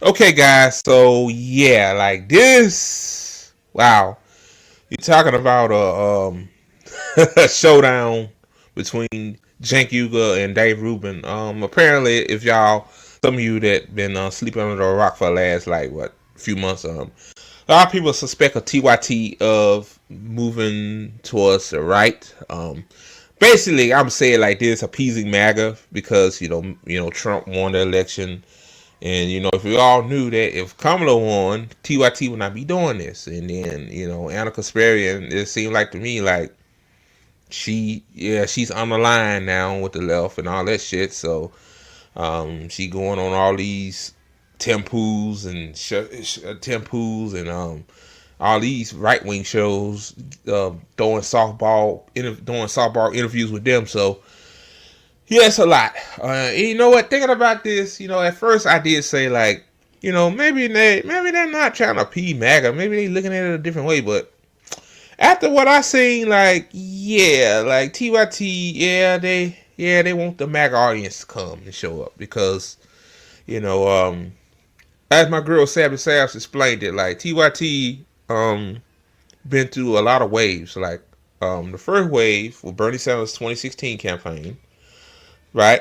Okay, guys. So yeah, like this. Wow, you're talking about a showdown between Cenk and Dave Rubin. Apparently, if y'all, some of you that been sleeping under a rock for the last like what few months, a lot of people suspect a TYT of moving towards the right. Basically, I'm saying like this, appeasing MAGA because Trump won the election. And if we all knew that if Kamala won, TYT would not be doing this. And then Anna Kasparian, it seemed like to me like she's on the line now with the left and all that shit. So she going on all these tempos and all these right wing shows, doing softball interviews with them. So yeah, it's a lot. You know what? Thinking about this, at first I did say like, maybe they're not trying to pee MAGA. Maybe they looking at it a different way. But after what I seen, like, yeah, like TYT, they want the MAGA audience to come and show up because, as my girl Sabby Sabs explained it, like TYT, been through a lot of waves. Like, the first wave was Bernie Sanders' 2016 campaign. Right?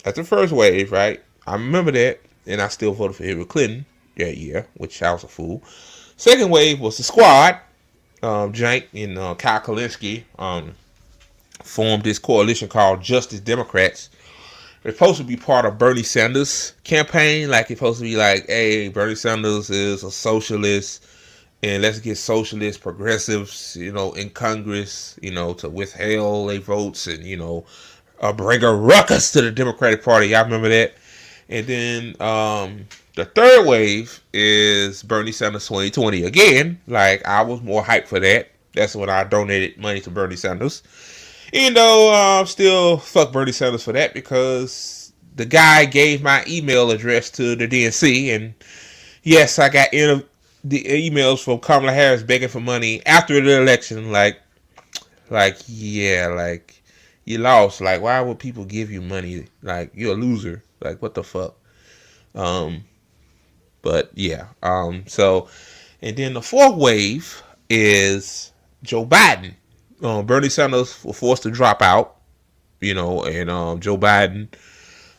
That's the first wave, right? I remember that, and I still voted for Hillary Clinton that year, which I was a fool. Second wave was the squad. Cenk and Kyle Kalinske formed this coalition called Justice Democrats. They're supposed to be part of Bernie Sanders' campaign. Like, it's supposed to be like, hey, Bernie Sanders is a socialist, and let's get socialist progressives, in Congress, to withhold their votes and, bring a ruckus to the Democratic Party. Y'all remember that? And then the third wave is Bernie Sanders 2020. Again, like I was more hyped for that. That's when I donated money to Bernie Sanders. Even though I'm still fuck Bernie Sanders for that because the guy gave my email address to the DNC, and yes, I got the emails from Kamala Harris begging for money after the election. Like yeah, like. You lost. Like, why would people give you money? Like, you're a loser. Like, what the fuck? But yeah. So, and then the fourth wave is Joe Biden. Bernie Sanders was forced to drop out. And Joe Biden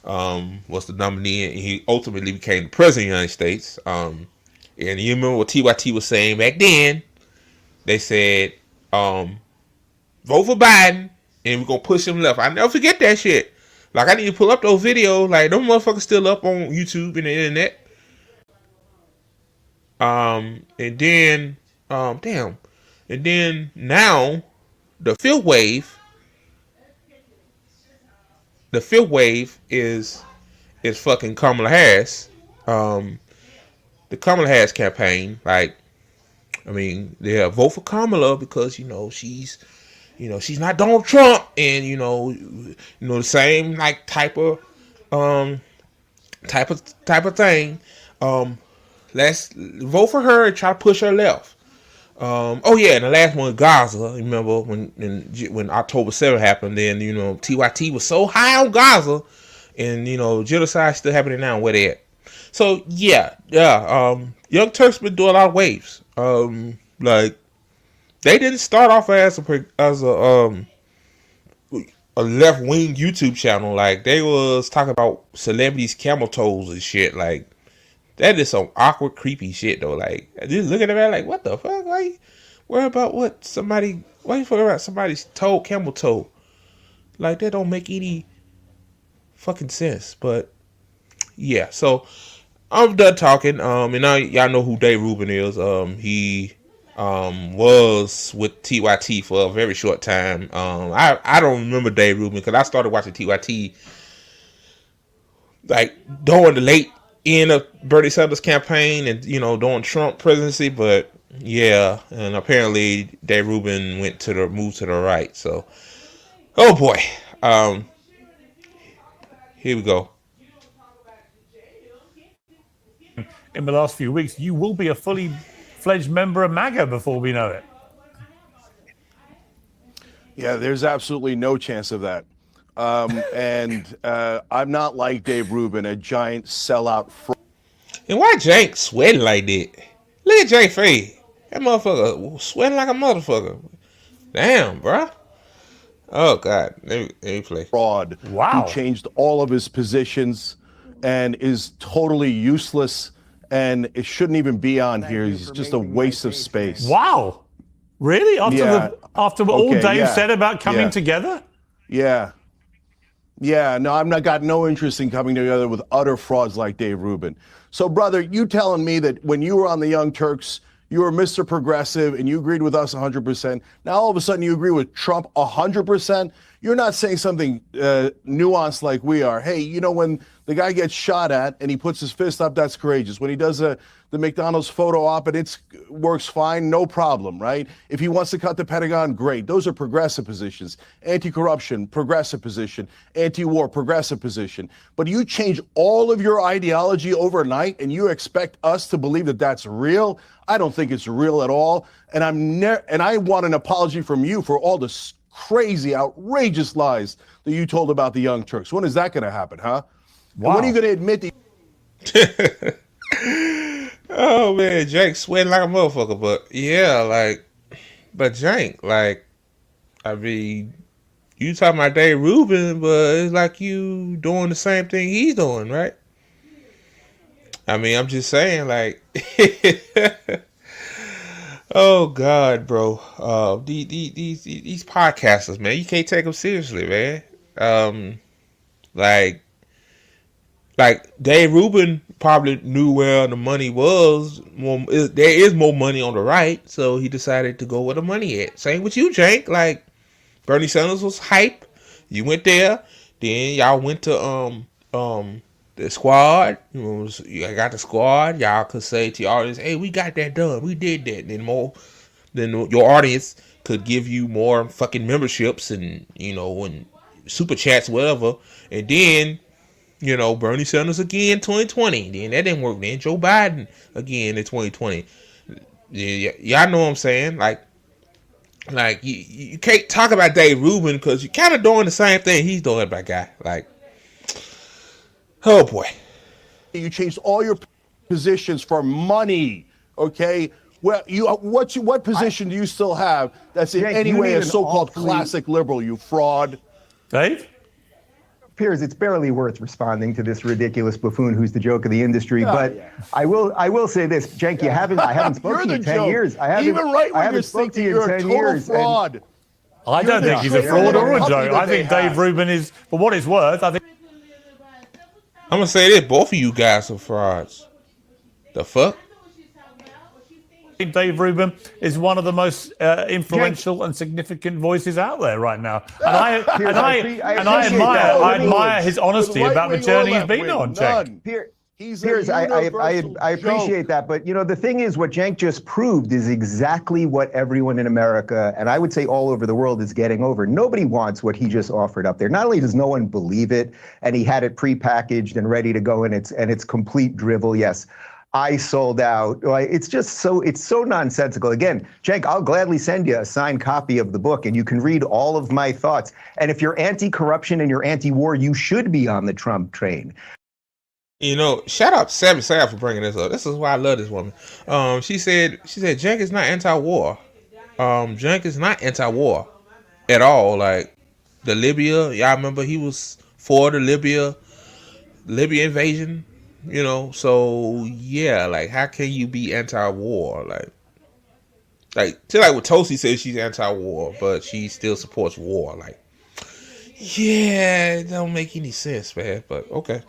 was the nominee, and he ultimately became the president of the United States. And you remember what TYT was saying back then? They said, vote for Biden. And we're going to push him left. I never forget that shit. Like, I need to pull up those videos. Like, those motherfuckers still up on YouTube and the internet. And then, damn. And then, now, the fifth wave is fucking Kamala Harris. The Kamala Harris campaign. Like, I mean, they vote for Kamala because, she's not Donald Trump, and the same like type of thing. Let's vote for her and try to push her left. Oh yeah, and the last one, Gaza. Remember when October 7th happened? Then TYT was so high on Gaza, and genocide still happening now. Where they at? So yeah. Young Turks been doing a lot of waves. Like. They didn't start off as a left wing YouTube channel. Like they was talking about celebrities' camel toes and shit. Like that is some awkward, creepy shit though. Like just looking at that, like what the fuck? Why you worry about what somebody? Why you worry about somebody's toe, camel toe? Like that don't make any fucking sense. But yeah, so I'm done talking. And now y'all know who Dave Rubin is. He was with TYT for a very short time. I don't remember Dave Rubin because I started watching TYT like during the late end of Bernie Sanders campaign and during Trump presidency. But yeah, and apparently Dave Rubin moved to the right. So oh boy, here we go. in the last few weeks, you will be a fully fledged member of MAGA before we know it. Yeah, there's absolutely no chance of that. And I'm not like Dave Rubin, a giant sellout fraud. And why Cenk sweating like that? Look at Cenk face. That motherfucker sweating like a motherfucker. Damn, bruh. Oh, God. Let me play. Fraud. Wow. Who changed all of his positions and is totally useless, and it shouldn't even be on here. He's just a waste of space. Wow. Really? After what all Dave said about coming together? Yeah. Yeah, no, got no interest in coming together with utter frauds like Dave Rubin. So, brother, you telling me that when you were on the Young Turks, you were Mr. Progressive and you agreed with us 100%. Now, all of a sudden, you agree with Trump 100%. You're not saying something nuanced like we are. Hey, you know, when the guy gets shot at and he puts his fist up, that's courageous. When he does the McDonald's photo op and it works fine, no problem, right? If he wants to cut the Pentagon, great. Those are progressive positions. Anti-corruption, progressive position. Anti-war, progressive position. But you change all of your ideology overnight and you expect us to believe that that's real? I don't think it's real at all. And I want an apology from you for all the crazy, outrageous lies that you told about the Young Turks. When is that going to happen, huh? Wow. And when are you going to admit that? Oh, man, Cenk sweating like a motherfucker. But, yeah, but Cenk, I mean, you talking about Dave Rubin, but it's like you doing the same thing he's doing, right? I mean, I'm just saying, oh God, bro. These podcasters, man, you can't take them seriously, man. Like Dave Rubin probably knew where the money was. There is more money on the right, so he decided to go where the money at. Same with you, Cenk. Like Bernie Sanders was hype. You went there, then y'all went to the squad. You got the squad. Y'all could say to your audience, "Hey, we got that done. We did that." Then your audience could give you more fucking memberships and and super chats, whatever. And then Bernie Sanders again 2020. Then that didn't work. Then Joe Biden again in 2020. Y'all know what I'm saying? Like you can't talk about Dave Rubin because you're kind of doing the same thing he's doing, that guy. Oh boy. You changed all your positions for money, okay? Well, what position do you still have that's in any way a so-called classic liberal, you fraud? Dave? Piers, it's barely worth responding to this ridiculous buffoon who's the joke of the industry. But I will say this, Cenk, I haven't spoken to you in 10 years. I haven't spoken to you in 10 years. Fraud. I don't think he's a fraud or a joke. I think Dave Rubin is, for what it's worth, I think. I'm going to say this, both of you guys are frauds. The fuck? Dave Rubin is one of the most influential and significant voices out there right now, and I admire his honesty about the journey he's been on. Cenk. Piers, I appreciate that, but the thing is, what Cenk just proved is exactly what everyone in America, and I would say all over the world, is getting over. Nobody wants what he just offered up there. Not only does no one believe it, and he had it prepackaged and ready to go, and it's complete drivel. Yes. I sold out. It's just it's so nonsensical. Again, Cenk, I'll gladly send you a signed copy of the book and you can read all of my thoughts. And if you're anti-corruption and you're anti-war, you should be on the Trump train. Shout out to Sammy Sam for bringing this up. This is why I love this woman. She said Cenk is not anti-war. Cenk is not anti-war at all. Like the Libya, y'all remember he was for the Libya invasion. So yeah, how can you be anti-war? Like what Tosi says, she's anti-war, but she still supports war. Yeah, it don't make any sense, man. But okay.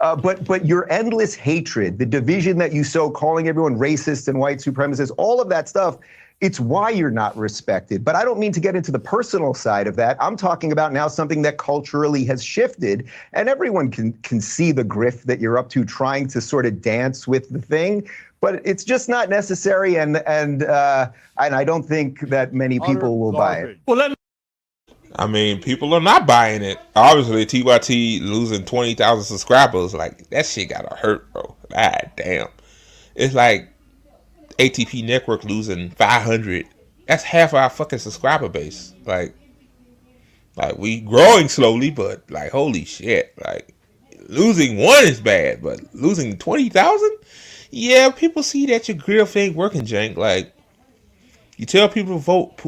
But your endless hatred, the division that you sow, calling everyone racist and white supremacist, all of that stuff, it's why you're not respected. But I don't mean to get into the personal side of that. I'm talking about now something that culturally has shifted, and everyone can see the grift that you're up to, trying to sort of dance with the thing. But it's just not necessary, and I don't think that many people will buy it. Well, I mean, people are not buying it. Obviously, TYT losing 20,000 subscribers, that shit gotta hurt, bro. God damn. It's like ATP Network losing 500. That's half our fucking subscriber base. Like we growing slowly, but like holy shit. Like losing one is bad, but losing 20,000? Yeah, people see that your grift ain't working, Cenk. Like you tell people to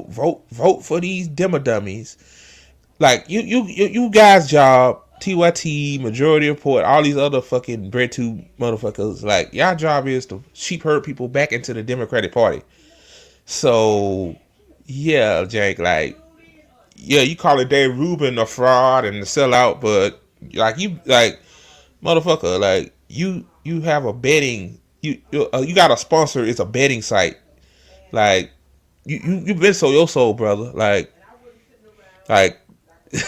vote for these demo dummies. Like you guys' job, TYT, Majority Report, all these other fucking breadtube motherfuckers. Like y'all job is to sheep herd people back into the Democratic Party. So yeah, Cenk, like yeah, you call it Dave Rubin a fraud and a sellout, but like you like motherfucker, like you have a betting you got a sponsor. It's a betting site. Like you've been so your soul, brother. Like.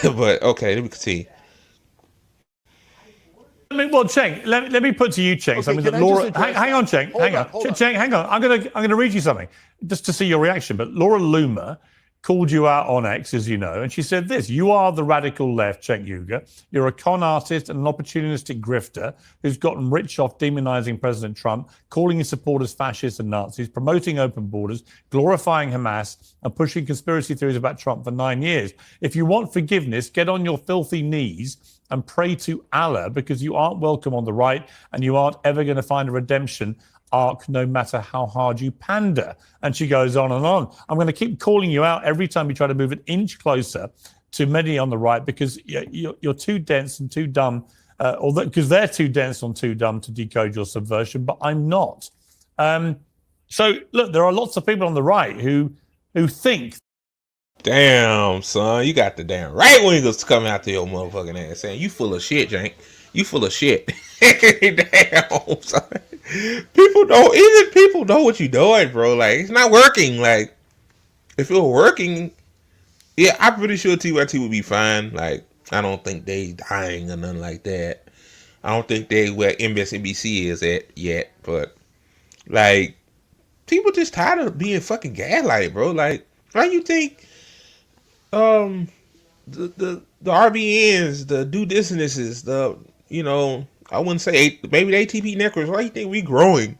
But okay, let me continue. Well, Cenk, let me put to you, Cenk, something that Laura. Hang on, Cenk. Cenk, hang on. I'm gonna read you something just to see your reaction. But Laura Loomer called you out on X, as you know, and she said this: "You are the radical left, Cenk Uygur. You're a con artist and an opportunistic grifter who's gotten rich off demonizing President Trump, calling his supporters fascists and Nazis, promoting open borders, glorifying Hamas, and pushing conspiracy theories about Trump for 9 years. If you want forgiveness, get on your filthy knees and pray to Allah, because you aren't welcome on the right and you aren't ever going to find a redemption arc no matter how hard you pander." And she goes on and on. I'm going to keep calling you out every time you try to move an inch closer to many on the right, because you're too dense and too dumb, because they're too dense and too dumb to decode your subversion, but I'm not. So look, there are lots of people on the right who think. Damn, son, you got the damn right wingers coming out to your motherfucking ass saying you full of shit, Cenk. You full of shit. Damn, son. People know what you're doing, bro. Like it's not working. Like if it were working, yeah, I'm pretty sure TYT would be fine. Like I don't think they dying or nothing like that. I don't think they where MSNBC is at yet, but like people just tired of being fucking gaslighted, bro. Like why you think the RBNs, the due distances, I wouldn't say maybe the ATP networks. Why do you think we growing?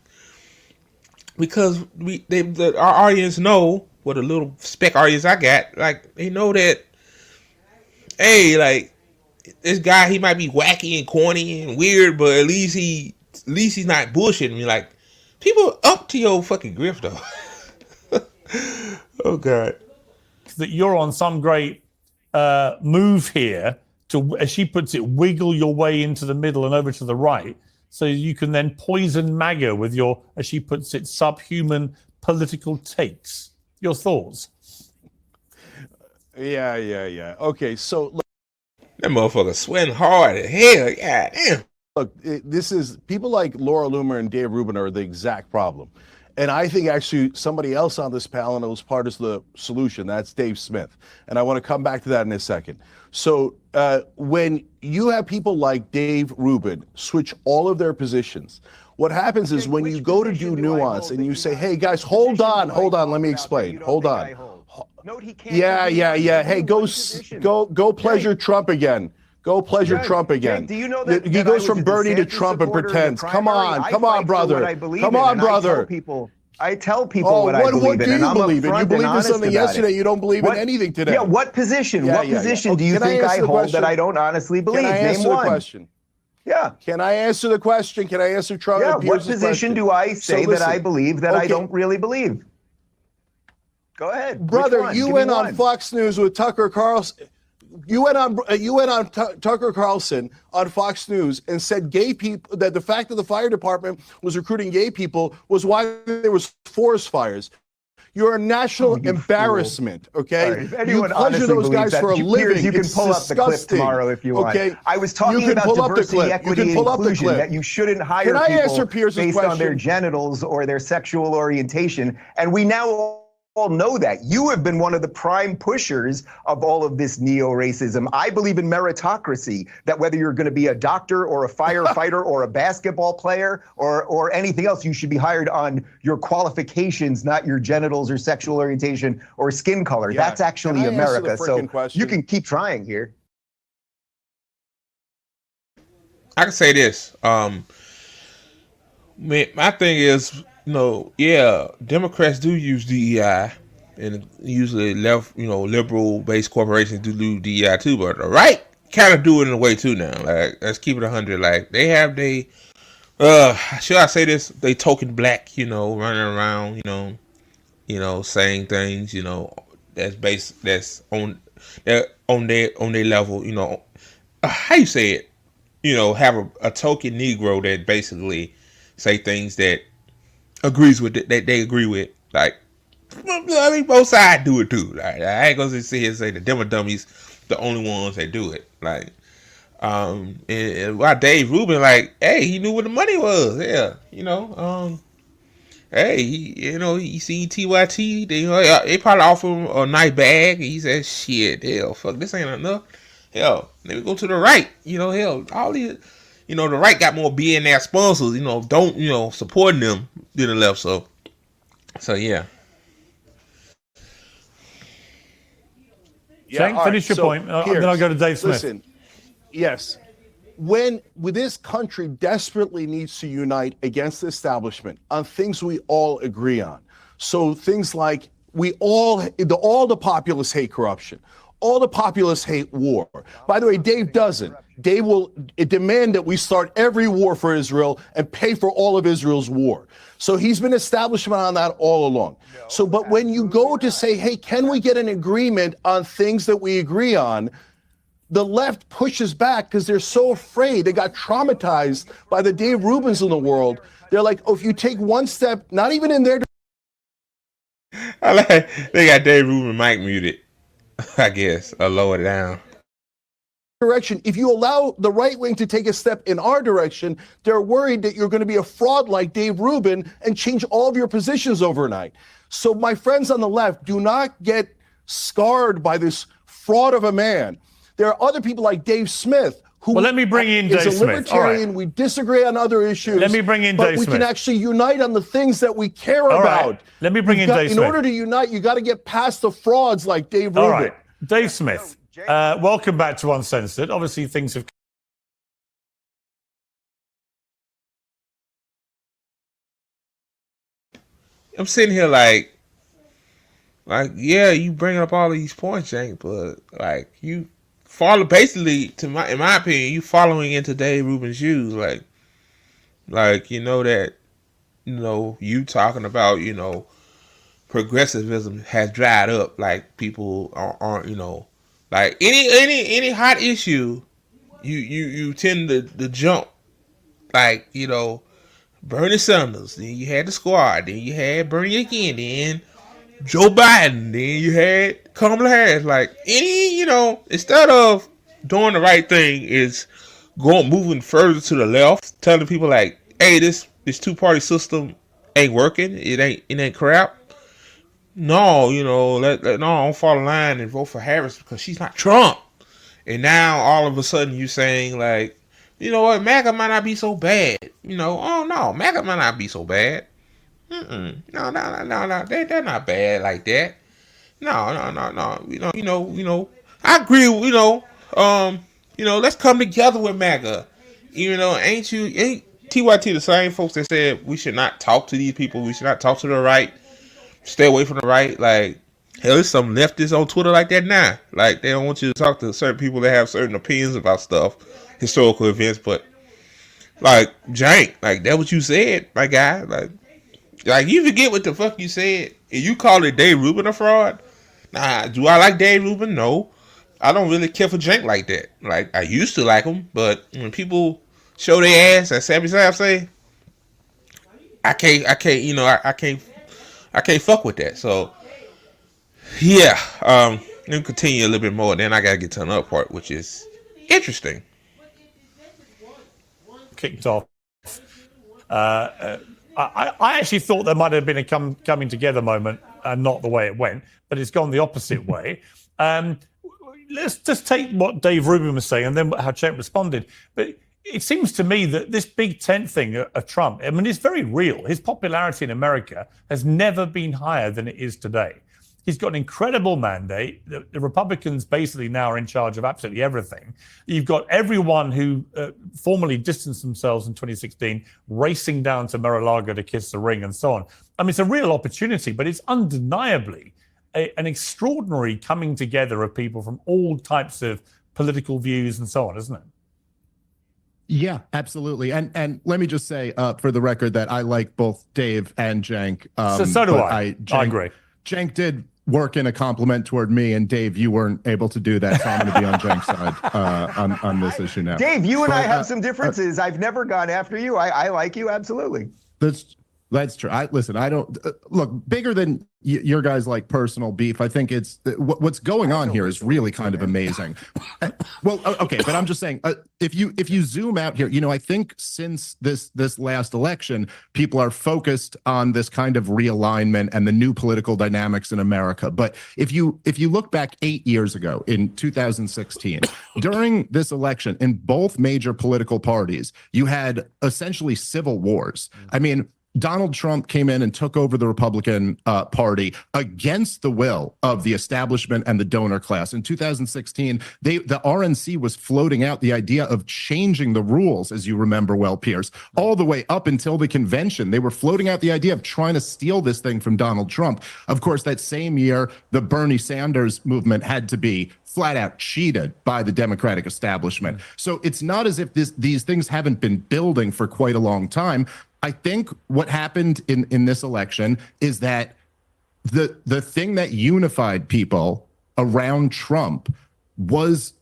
Because our audience know what a little spec audience I got. Like they know that, hey, like this guy, he might be wacky and corny and weird, but at least he's not bullshitting me. Like people up to your fucking grift though. Oh God. That you're on some great move here to, as she puts it, wiggle your way into the middle and over to the right, so you can then poison MAGA with your, as she puts it, subhuman political takes. Your thoughts? Yeah. Okay, so look, that motherfucker sweating hard as hell. God damn. Look, this is people like Laura Loomer and Dave Rubin are the exact problem. And I think actually somebody else on this panel was part of the solution. That's Dave Smith. And I want to come back to that in a second. So when you have people like Dave Rubin switch all of their positions, what happens is when you go to do nuance and you say, hey, guys, hold on, let me explain. Hold on. Yeah. Hey, go pleasure Trump again. Go pleasure Trump again. Do you know that he goes from Bernie to Trump and pretends. Come on, brother. Come on, brother. I tell people what I believe in. What do you believe in? You believed in something yesterday. You don't believe in anything today. Yeah, what position? What position do you think I hold that I don't honestly believe? Can I answer the question? Yeah. Can I answer the question? Can I answer Trump? Yeah, what position do I say that I believe that I don't really believe? Go ahead. Brother, you went on Fox News with Tucker Carlson. You went on Tucker Carlson on Fox News and said gay people, that the fact that the fire department was recruiting gay people was why there was forest fires. You're a national embarrassment, okay? If you pleasure those guys for a living. You can pull up the clip tomorrow if you want. Okay? I was talking about diversity, equity, and inclusion, that you shouldn't hire people based on their genitals or their sexual orientation. And we now all know that. You have been one of the prime pushers of all of this neo-racism. I believe in meritocracy, that whether you're going to be a doctor or a firefighter or a basketball player or anything else, you should be hired on your qualifications, not your genitals or sexual orientation or skin color. Yeah. That's actually America. So you can keep trying here. I can say this. my thing is, yeah, Democrats do use DEI, and usually liberal-based corporations do DEI too, but the right kind of do it in a way too now. Like, let's keep it 100. Like, they have should I say this? They token black, running around, saying things, that's on their level, how you say it? Have a token Negro that basically say things that agrees with it, that they agree with. Like, I mean, both sides do it too. Like, I ain't gonna sit here and say the Demo Dummies the only ones that do it. Like, and why Dave Rubin, like, hey, he knew where the money was. Yeah, hey, he seen TYT. They probably offered him a nice bag. And he said, shit, hell, fuck, this ain't enough. Hell, let me go to the right. Hell, all these, the right got more billionaire sponsors, don't, supporting them than the left. So yeah. Cenk, finish your point. Piers, then I'll go to Dave Smith. Listen, yes. When this country desperately needs to unite against the establishment on things we all agree on. So things like all the populists hate corruption. All the populists hate war. By the way, Dave doesn't. Dave will demand that we start every war for Israel and pay for all of Israel's war. So he's been establishment on that all along. But when you go to say, hey, can we get an agreement on things that we agree on? The left pushes back because they're so afraid. They got traumatized by the Dave Rubins in the world. They're like, oh, if you take one step, not even in their they got Dave Rubin mic muted. I guess, or lower it down. Direction. If you allow the right wing to take a step in our direction, they're worried that you're going to be a fraud like Dave Rubin and change all of your positions overnight. So my friends on the left, do not get scarred by this fraud of a man. There are other people like Dave Smith, who let me bring in Dave Smith. Is a libertarian. Right. We disagree on other issues. Let me bring in Dave Smith. But we can actually unite on the things that we care about. Right. Let me bring in Dave Smith. In order to unite, you got to get past the frauds like Dave Rubin. All right. Dave Smith, welcome back to Uncensored. Obviously, things have... I'm sitting here like, yeah, you bring up all of these points, Cenk, but like you follow basically, in my opinion, you following into Dave Rubin's shoes, like that, you talking about, progressivism has dried up, like people aren't, like any hot issue, you tend to jump, like Bernie Sanders, then you had the squad, then you had Bernie again, then Joe Biden, then you had Kamala Harris. Like instead of doing the right thing, is moving further to the left, telling people like, hey, this two-party system ain't working. It ain't crap. No, don't fall in line and vote for Harris because she's not Trump. And now all of a sudden you're saying like, you know what, MAGA might not be so bad. Oh no, MAGA might not be so bad. No, they're not bad like that. No. I agree. Let's come together with MAGA. Ain't TYT the same folks that said we should not talk to these people? We should not talk to the right. Stay away from the right. Like, hell, there's some leftists on Twitter like that now. Like, they don't want you to talk to certain people that have certain opinions about stuff, historical events. But like, Cenk, like that what you said, my guy. Like you forget what the fuck you said, and you call it Dave Rubin a fraud? Nah, do I like Dave Rubin? No. I don't really care for Cenk like that. Like, I used to like him, but when people show their ass, as Sammy Sam say, I can't fuck with that. So, yeah, let me continue a little bit more, then I gotta get to another part, which is interesting. Kicked off. I actually thought there might have been a coming together moment and not the way it went, but it's gone the opposite way. Let's just take what Dave Rubin was saying and then how Cenk responded. But it seems to me that this big tent thing of Trump, I mean, it's very real. His popularity in America has never been higher than it is today. He's got an incredible mandate. The Republicans basically now are in charge of absolutely everything. You've got everyone who formally distanced themselves in 2016 racing down to Mar-a-Lago to kiss the ring and so on. I mean, it's a real opportunity, but it's undeniably an extraordinary coming together of people from all types of political views and so on, isn't it? Yeah, absolutely. And let me just say, for the record, that I like both Dave and Cenk. So do I. I agree. Cenk did work in a compliment toward me, and Dave, you weren't able to do that, so I'm going to be on Cenk's side on this issue now. Dave, you and I have some differences. I've never gone after you. I like you, absolutely. That's true. Listen, I don't look bigger than your guys' like personal beef. I think it's what's going on here is really kind of amazing. Well, okay, but I'm just saying, if you zoom out here, I think since this last election, people are focused on this kind of realignment and the new political dynamics in America. But if you look back 8 years ago in 2016, during this election, in both major political parties, you had essentially civil wars. I mean, Donald Trump came in and took over the Republican Party against the will of the establishment and the donor class. In 2016, the RNC was floating out the idea of changing the rules, as you remember well, Piers, all the way up until the convention. They were floating out the idea of trying to steal this thing from Donald Trump. Of course, that same year, the Bernie Sanders movement had to be flat out cheated by the Democratic establishment. So it's not as if these things haven't been building for quite a long time. I think what happened in this election is that the thing that unified people around Trump was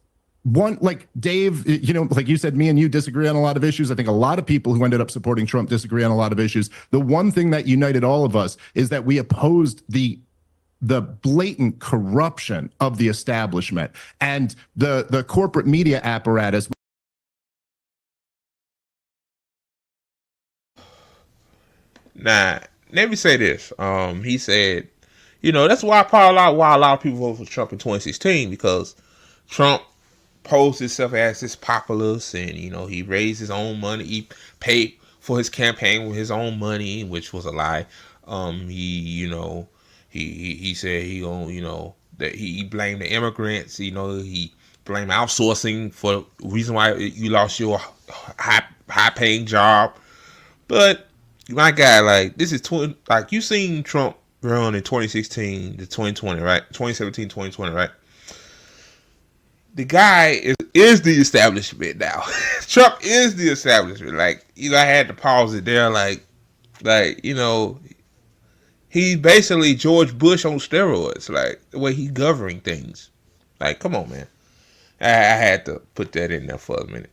one, like Dave, like you said, me and you disagree on a lot of issues. I think a lot of people who ended up supporting Trump disagree on a lot of issues. The one thing that united all of us is that we opposed the blatant corruption of the establishment and the corporate media apparatus. Now, let me say this. He said, that's why a lot of people voted for Trump in 2016, because Trump posed himself as this populist, and he raised his own money. He paid for his campaign with his own money, which was a lie. He said that he blamed the immigrants. He blamed outsourcing for the reason why you lost your high paying job. But my guy, like, this is you seen Trump run in 2016 to 2020, right? 2017, 2020, right? The guy is the establishment now. Trump is the establishment. Like, I had to pause it there. He's basically George Bush on steroids, like the way he's governing things. Like, come on, man. I had to put that in there for a minute.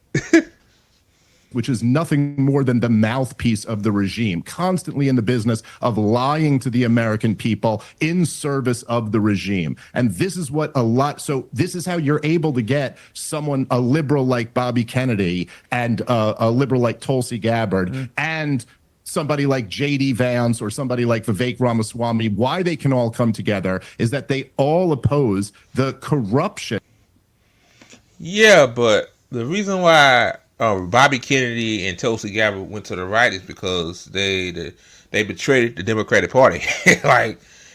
Which is nothing more than the mouthpiece of the regime, constantly in the business of lying to the American people in service of the regime. And this is so this is how you're able to get a liberal like Bobby Kennedy and a liberal like Tulsi Gabbard and somebody like J.D. Vance or somebody like Vivek Ramaswamy. Why they can all come together is that they all oppose the corruption. Yeah, but the reason why Bobby Kennedy and Tulsi Gabbard went to the right is because they betrayed the Democratic Party.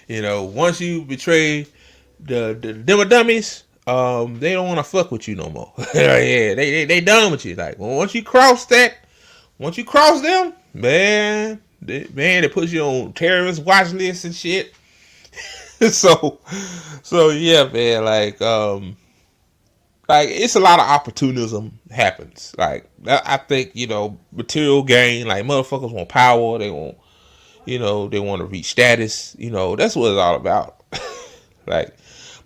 Once you betray the Demo dummies, they don't want to fuck with you no more. Yeah, they done with you. Like, once you cross them, man, they put you on terrorist watch lists and shit. so yeah, man, like it's a lot of opportunism happens. Like, I think, material gain, like motherfuckers want power, they want, they want to reach status, that's what it's all about. But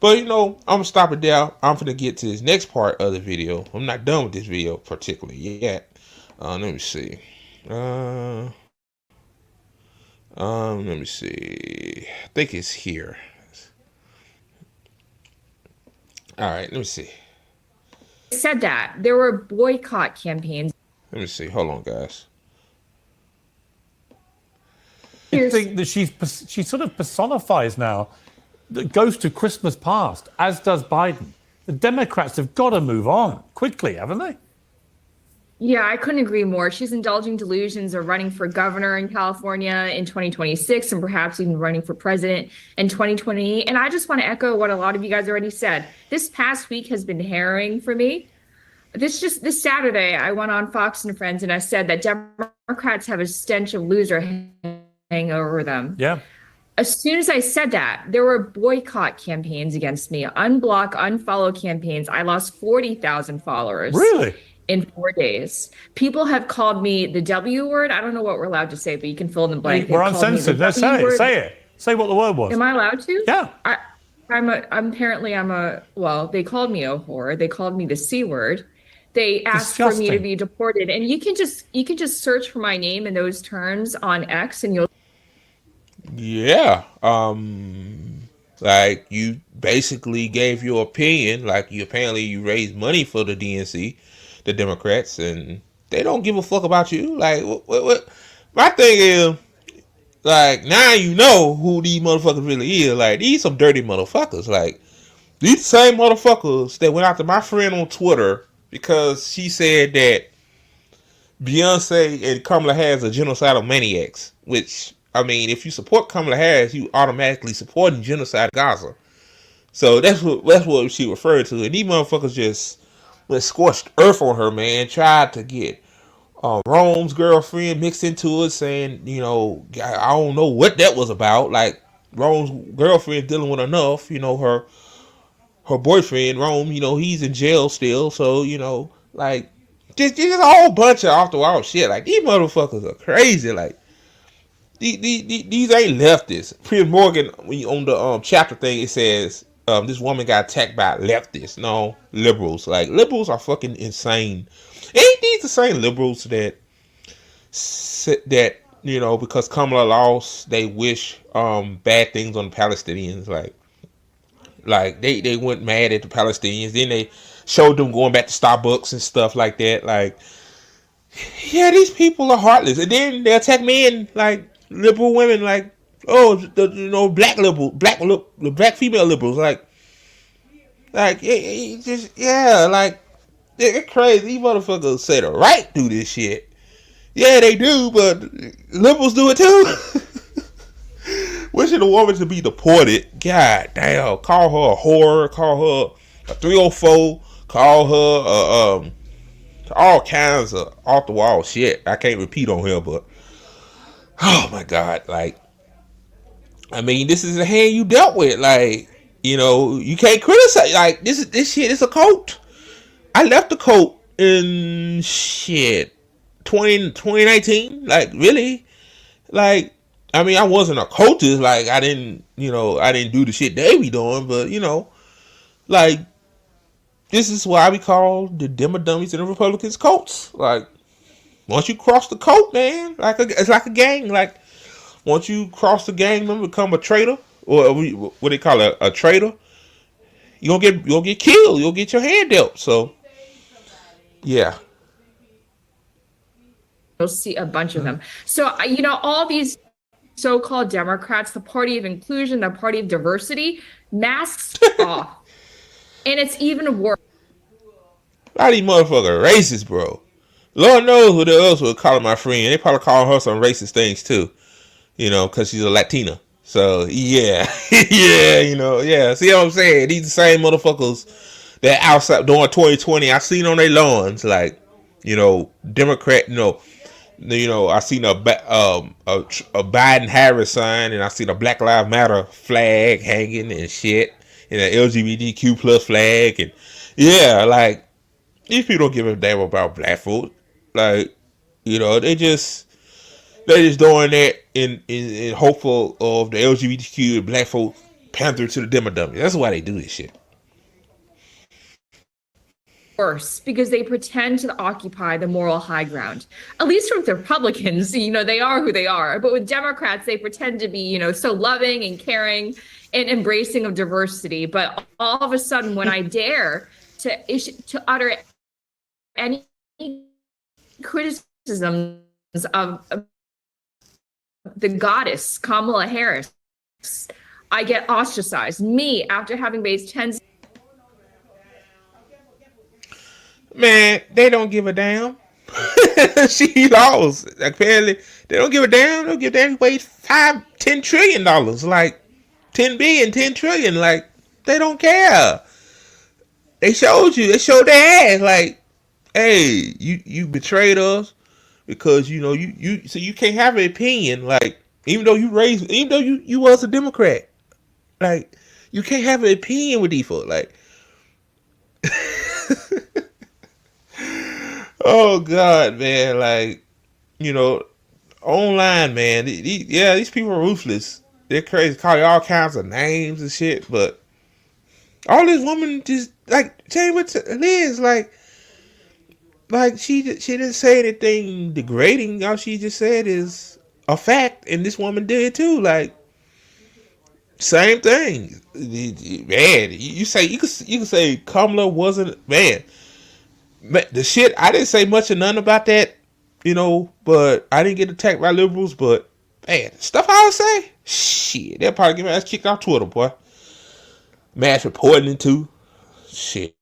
I'm gonna stop it there. I'm gonna get to this next part of the video. I'm not done with this video particularly yet. Let me see. Let me see. I think it's here. All right, let me see. Said that there were boycott campaigns. Let me see. Hold on, guys. I think that she sort of personifies now the ghost of Christmas past, as does Biden. The Democrats have got to move on quickly, haven't they? Yeah, I couldn't agree more. She's indulging delusions of running for governor in California in 2026 and perhaps even running for president in 2020. And I just want to echo what a lot of you guys already said. This past week has been harrowing for me. This Saturday, I went on Fox and Friends and I said that Democrats have a stench of loser hanging over them. Yeah. As soon as I said that, there were boycott campaigns against me, unblock, unfollow campaigns. I lost 40,000 followers. Really? In 4 days. People have called me the W word. I don't know what we're allowed to say, but you can fill in the blank. We're uncensored. Let's say it. Say it. Say what the word was. Am I allowed to? Yeah. Well, they called me a whore. They called me the C word. They asked for me to be deported. And you can just search for my name in those terms on X and you'll. Yeah. Like you basically gave your opinion, like you raised money for the DNC, the Democrats, and they don't give a fuck about you. Like what my thing is, like, now you know who these motherfuckers really is. Like, these some dirty motherfuckers. Like, these same motherfuckers that went after my friend on Twitter because she said that Beyonce and Kamala Harris are genocidal maniacs. Which, I mean, if you support Kamala Harris, you automatically supporting genocide in Gaza. So that's what she referred to. And these motherfuckers just went scorched earth on her, man. Tried to get Rome's girlfriend mixed into it, saying, you know, I don't know what that was about. Like, Rome's girlfriend dealing with enough, you know, her boyfriend, Rome, you know, he's in jail still. So, you know, like, just a whole bunch of off the wall shit. Like, these motherfuckers are crazy. Like, these ain't leftists. Piers Morgan, on the chapter thing, it says this woman got attacked by leftists. No, liberals. Like, liberals are fucking insane. Ain't these the same liberals that you know, because Kamala lost, they wish bad things on the Palestinians? Like they went mad at the Palestinians. Then they showed them going back to Starbucks and stuff like that. Like, yeah, these people are heartless. And then they attack men, like liberal women, like, oh, black female liberals, like it just, yeah, like, they're crazy. These motherfuckers say the right do this shit. Yeah, they do, but liberals do it too. Wishing a woman to be deported. God damn. Call her a whore. Call her a 304. Call her all kinds of off the wall shit. I can't repeat on here, but oh my God. Like, I mean, this is the hand you dealt with. Like, you know, you can't criticize. Like, this shit is a cult. I left the cult in 2019. Like, really? Like, I mean, I wasn't a cultist. Like, I didn't do the shit they be doing. But, you know, like, this is why we call the Dummies and the Republicans cults. Like, once you cross the cult, man, it's like a gang. Like, once you cross the gang, member, become a traitor, or what they call a traitor, you'll get killed. You'll get your hand dealt. So, yeah. You'll see a bunch of them. So, you know, all these so-called Democrats, the party of inclusion, the party of diversity, masks off. And it's even worse. A lot of these motherfuckers racist, bro. Lord knows what else would call my friend. They probably call her some racist things too. You know, because she's a Latina. So, yeah. Yeah, you know, yeah. See what I'm saying? These the same motherfuckers that outside during 2020, I seen on their lawns, like, you know, Democrat, you know, I seen a Biden-Harris sign, and I seen a Black Lives Matter flag hanging and shit, and an LGBTQ plus flag, and yeah, like, these people don't give a damn about black folk. Like, you know, they just doing that in hopeful of the LGBTQ and black folk pander to the Democrats. That's why they do this shit. Worse, because they pretend to occupy the moral high ground. At least with Republicans, you know, they are who they are. But with Democrats, they pretend to be, you know, so loving and caring and embracing of diversity. But all of a sudden, when I dare to utter any criticisms of the goddess Kamala Harris, I get ostracized. Me, after having raised tens. Man, they don't give a damn. She lost. Apparently, they don't give a damn. They don't give a damn. Wait, $5-10 trillion. Like 10 billion, 10 trillion. Like they don't care. They showed you. They showed their ass. Like, hey, you betrayed us because so you can't have an opinion. Like even though you was a Democrat, like you can't have an opinion with these folks. Like, oh God, man. Like, online, man. These people are ruthless. They're crazy. Call you all kinds of names and shit. But all this woman just like Jane with Liz, like she didn't say anything degrading. All she just said is a fact, and this woman did too. Like same thing, man. You can say Kamala wasn't man. The shit I didn't say much or none about that, but I didn't get attacked by liberals. But man, stuff I would say, shit, they'll probably get my ass kicked off Twitter, boy. Mass reporting it too, shit.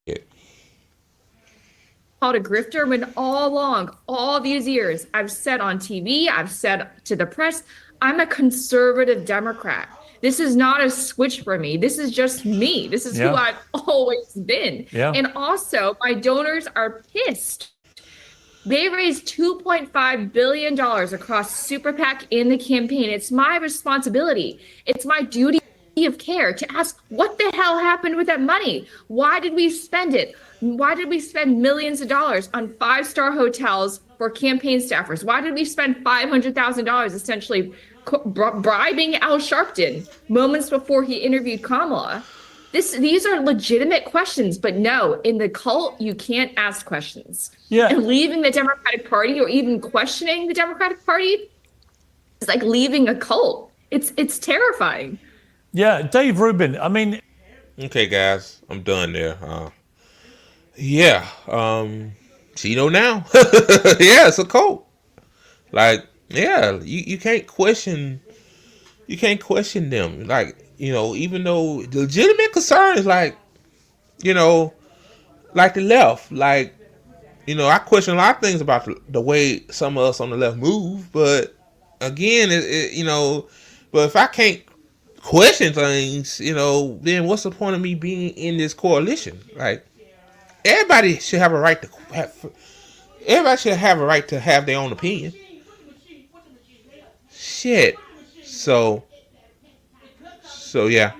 Called a grifter when all along, all these years, I've said on TV, I've said to the press, I'm a conservative Democrat. This is not a switch for me. This is just me. This is who I've always been. Yeah. And also, my donors are pissed. They raised $2.5 billion across Super PAC in the campaign. It's my responsibility. It's my duty of care to ask what the hell happened with that money? Why did we spend it? Why did we spend millions of dollars on 5-star hotels for campaign staffers? Why did we spend $500,000 essentially bribing Al Sharpton moments before he interviewed Kamala? These are legitimate questions, but no, in the cult, you can't ask questions. Yeah. And leaving the Democratic Party or even questioning the Democratic Party is like leaving a cult. It's terrifying. Yeah, Dave Rubin. I mean, okay, guys, I'm done there. Yeah, now. Yeah, it's a cult. Like, yeah, you can't question. You can't question them. Like, even though legitimate concerns, like, like the left, like, I question a lot of things about the way some of us on the left move. But again, but if I can't question things, then what's the point of me being in this coalition? Like, everybody should have a right to have their own opinion. Shit. So yeah.